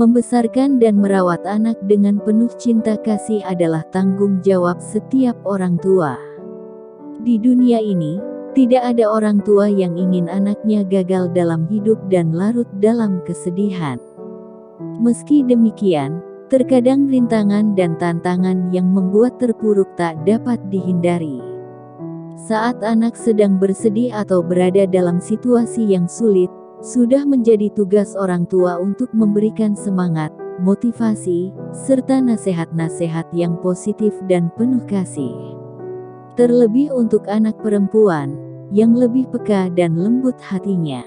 Membesarkan dan merawat anak dengan penuh cinta kasih adalah tanggung jawab setiap orang tua. Di dunia ini, tidak ada orang tua yang ingin anaknya gagal dalam hidup dan larut dalam kesedihan. Meski demikian, terkadang rintangan dan tantangan yang membuat terpuruk tak dapat dihindari. Saat anak sedang bersedih atau berada dalam situasi yang sulit, sudah menjadi tugas orang tua untuk memberikan semangat, motivasi, serta nasihat-nasihat yang positif dan penuh kasih. Terlebih untuk anak perempuan, yang lebih peka dan lembut hatinya.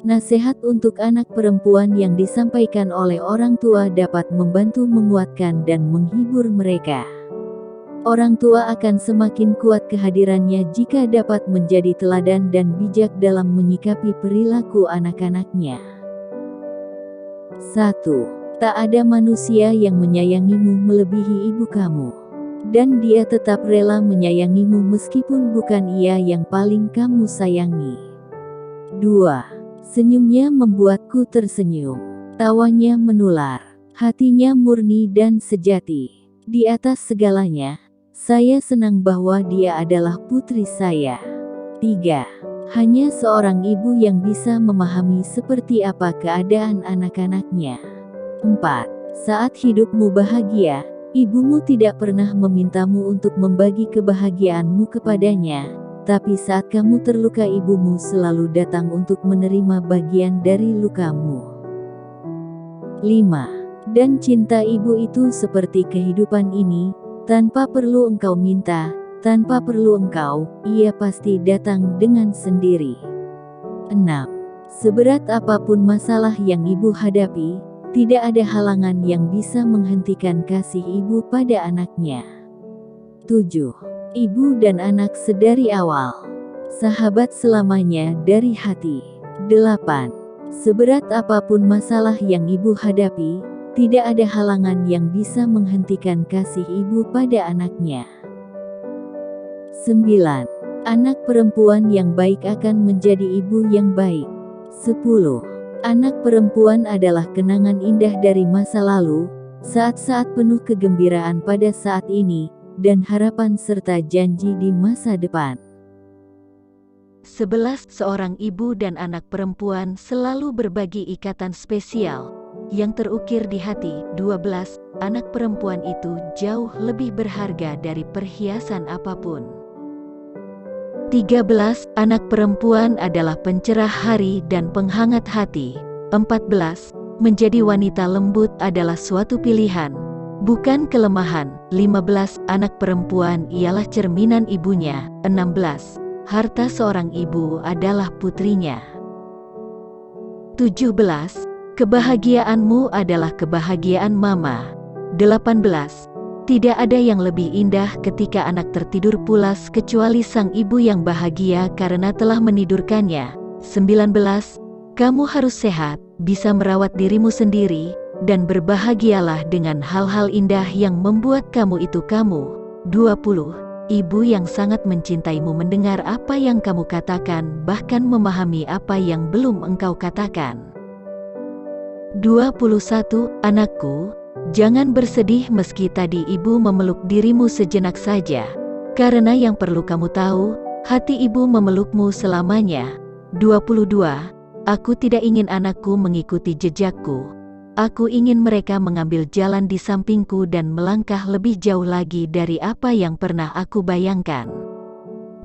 Nasihat untuk anak perempuan yang disampaikan oleh orang tua dapat membantu menguatkan dan menghibur mereka. Orang tua akan semakin kuat kehadirannya jika dapat menjadi teladan dan bijak dalam menyikapi perilaku anak-anaknya. 1. Tak ada manusia yang menyayangimu melebihi ibu kamu. Dan dia tetap rela menyayangimu meskipun bukan ia yang paling kamu sayangi. 2. Senyumnya membuatku tersenyum. Tawanya menular. Hatinya murni dan sejati. Di atas segalanya, saya senang bahwa dia adalah putri saya. 3. Hanya seorang ibu yang bisa memahami seperti apa keadaan anak-anaknya. 4. Saat hidupmu bahagia, ibumu tidak pernah memintamu untuk membagi kebahagiaanmu kepadanya, tapi saat kamu terluka ibumu selalu datang untuk menerima bagian dari lukamu. 5. Dan cinta ibu itu seperti kehidupan ini, tanpa perlu engkau minta, tanpa perlu engkau, ia pasti datang dengan sendiri. 6. Seberat apapun masalah yang ibu hadapi, tidak ada halangan yang bisa menghentikan kasih ibu pada anaknya. 7. Ibu dan anak sedari awal. Sahabat selamanya dari hati. 8. Seberat apapun masalah yang ibu hadapi, tidak ada halangan yang bisa menghentikan kasih ibu pada anaknya. 9. Anak perempuan yang baik akan menjadi ibu yang baik. 10. Anak perempuan adalah kenangan indah dari masa lalu, saat-saat penuh kegembiraan pada saat ini, dan harapan serta janji di masa depan. 11. Seorang ibu dan anak perempuan selalu berbagi ikatan spesial yang terukir di hati. 12. Anak perempuan itu jauh lebih berharga dari perhiasan apapun. 13. Anak perempuan adalah pencerah hari dan penghangat hati. 14. Menjadi wanita lembut adalah suatu pilihan, bukan kelemahan. 15. Anak perempuan ialah cerminan ibunya. 16. Harta seorang ibu adalah putrinya. 17. Kebahagiaanmu adalah kebahagiaan mama. 18. Tidak ada yang lebih indah ketika anak tertidur pulas kecuali sang ibu yang bahagia karena telah menidurkannya. 19. Kamu harus sehat, bisa merawat dirimu sendiri, dan berbahagialah dengan hal-hal indah yang membuat kamu itu kamu. 20. Ibu yang sangat mencintaimu mendengar apa yang kamu katakan, bahkan memahami apa yang belum engkau katakan. 21. Anakku, jangan bersedih meski tadi ibu memeluk dirimu sejenak saja, karena yang perlu kamu tahu, hati ibu memelukmu selamanya. 22. Aku tidak ingin anakku mengikuti jejakku. Aku ingin mereka mengambil jalan di sampingku dan melangkah lebih jauh lagi dari apa yang pernah aku bayangkan.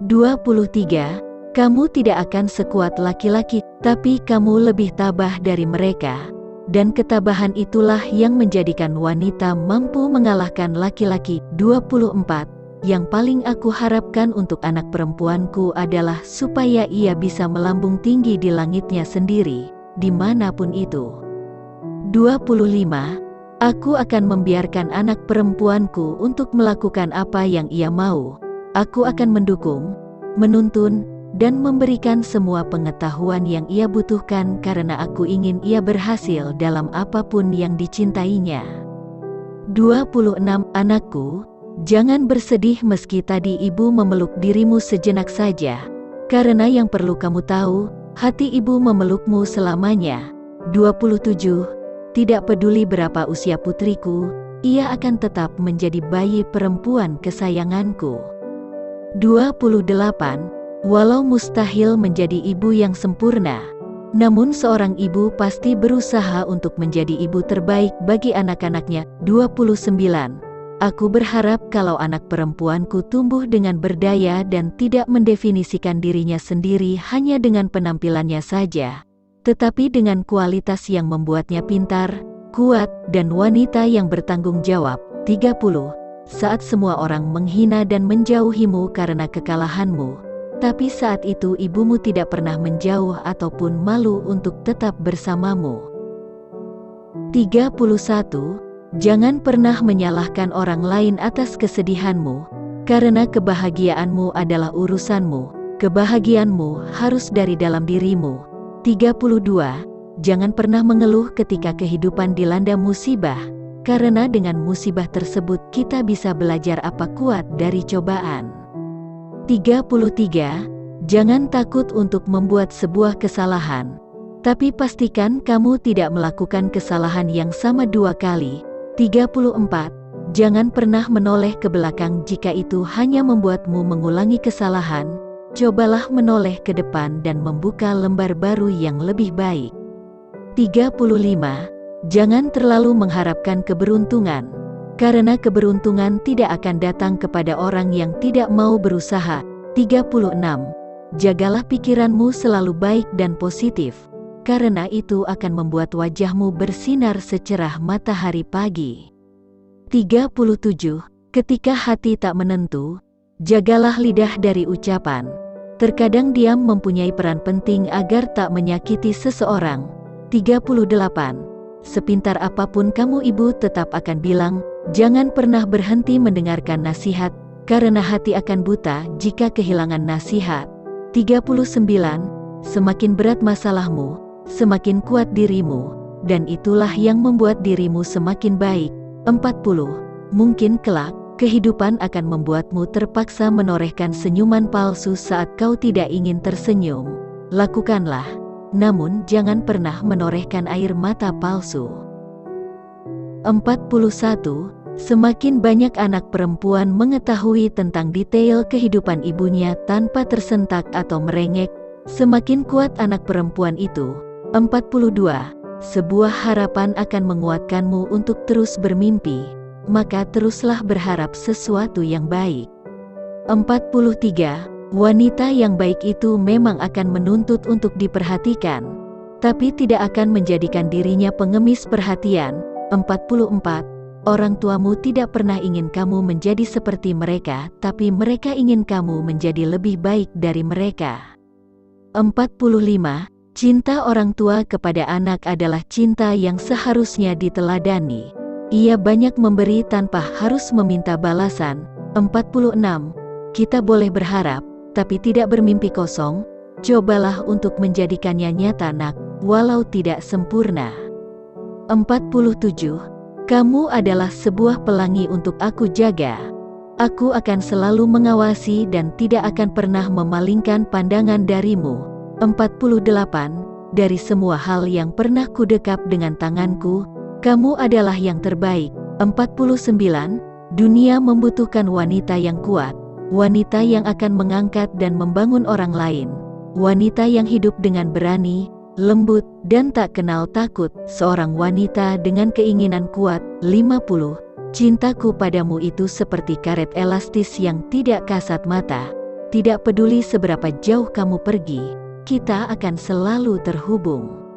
23. Kamu tidak akan sekuat laki-laki, tapi kamu lebih tabah dari mereka. Dan ketabahan itulah yang menjadikan wanita mampu mengalahkan laki-laki. 24. Yang paling aku harapkan untuk anak perempuanku adalah supaya ia bisa melambung tinggi di langitnya sendiri, dimanapun itu. 25. Aku akan membiarkan anak perempuanku untuk melakukan apa yang ia mau. Aku akan mendukung, menuntun, dan memberikan semua pengetahuan yang ia butuhkan karena aku ingin ia berhasil dalam apapun yang dicintainya. 26. Anakku, jangan bersedih meski tadi ibu memeluk dirimu sejenak saja, karena yang perlu kamu tahu, hati ibu memelukmu selamanya. 27. Tidak peduli berapa usia putriku, ia akan tetap menjadi bayi perempuan kesayanganku. 28. Walau mustahil menjadi ibu yang sempurna, namun seorang ibu pasti berusaha untuk menjadi ibu terbaik bagi anak-anaknya. 29. Aku berharap kalau anak perempuanku tumbuh dengan berdaya dan tidak mendefinisikan dirinya sendiri hanya dengan penampilannya saja, tetapi dengan kualitas yang membuatnya pintar, kuat, dan wanita yang bertanggung jawab. 30. Saat semua orang menghina dan menjauhimu karena kekalahanmu, tapi saat itu ibumu tidak pernah menjauh ataupun malu untuk tetap bersamamu. 31. Jangan pernah menyalahkan orang lain atas kesedihanmu, karena kebahagiaanmu adalah urusanmu. Kebahagiaanmu harus dari dalam dirimu. 32. Jangan pernah mengeluh ketika kehidupan dilanda musibah, karena dengan musibah tersebut kita bisa belajar apa kuat dari cobaan. 33. Jangan takut untuk membuat sebuah kesalahan, tapi pastikan kamu tidak melakukan kesalahan yang sama 2 kali. 34. Jangan pernah menoleh ke belakang jika itu hanya membuatmu mengulangi kesalahan. Cobalah menoleh ke depan dan membuka lembar baru yang lebih baik. 35. Jangan terlalu mengharapkan keberuntungan, karena keberuntungan tidak akan datang kepada orang yang tidak mau berusaha. 36. Jagalah pikiranmu selalu baik dan positif, karena itu akan membuat wajahmu bersinar secerah matahari pagi. 37. Ketika hati tak menentu, jagalah lidah dari ucapan. Terkadang diam mempunyai peran penting agar tak menyakiti seseorang. 38. Sepintar apapun kamu ibu tetap akan bilang, jangan pernah berhenti mendengarkan nasihat, karena hati akan buta jika kehilangan nasihat. 39. Semakin berat masalahmu, semakin kuat dirimu, dan itulah yang membuat dirimu semakin baik. 40. Mungkin kelak, kehidupan akan membuatmu terpaksa menorehkan senyuman palsu saat kau tidak ingin tersenyum. Lakukanlah, namun jangan pernah menorehkan air mata palsu. 41. Semakin banyak anak perempuan mengetahui tentang detail kehidupan ibunya tanpa tersentak atau merengek, semakin kuat anak perempuan itu. 42. Sebuah harapan akan menguatkanmu untuk terus bermimpi, maka teruslah berharap sesuatu yang baik. 43. Wanita yang baik itu memang akan menuntut untuk diperhatikan, tapi tidak akan menjadikan dirinya pengemis perhatian. 44. Orang tuamu tidak pernah ingin kamu menjadi seperti mereka, tapi mereka ingin kamu menjadi lebih baik dari mereka. 45. Cinta orang tua kepada anak adalah cinta yang seharusnya diteladani. Ia banyak memberi tanpa harus meminta balasan. 46. Kita boleh berharap, tapi tidak bermimpi kosong. Cobalah untuk menjadikannya nyata nak, walau tidak sempurna. 47. Kamu adalah sebuah pelangi untuk aku jaga. Aku akan selalu mengawasi dan tidak akan pernah memalingkan pandangan darimu. 48. Dari semua hal yang pernah kudekap dengan tanganku, kamu adalah yang terbaik. 49. Dunia membutuhkan wanita yang kuat, wanita yang akan mengangkat dan membangun orang lain, wanita yang hidup dengan berani, lembut, dan tak kenal takut, seorang wanita dengan keinginan kuat. 50. Cintaku padamu itu seperti karet elastis yang tidak kasat mata. Tidak peduli seberapa jauh kamu pergi, kita akan selalu terhubung.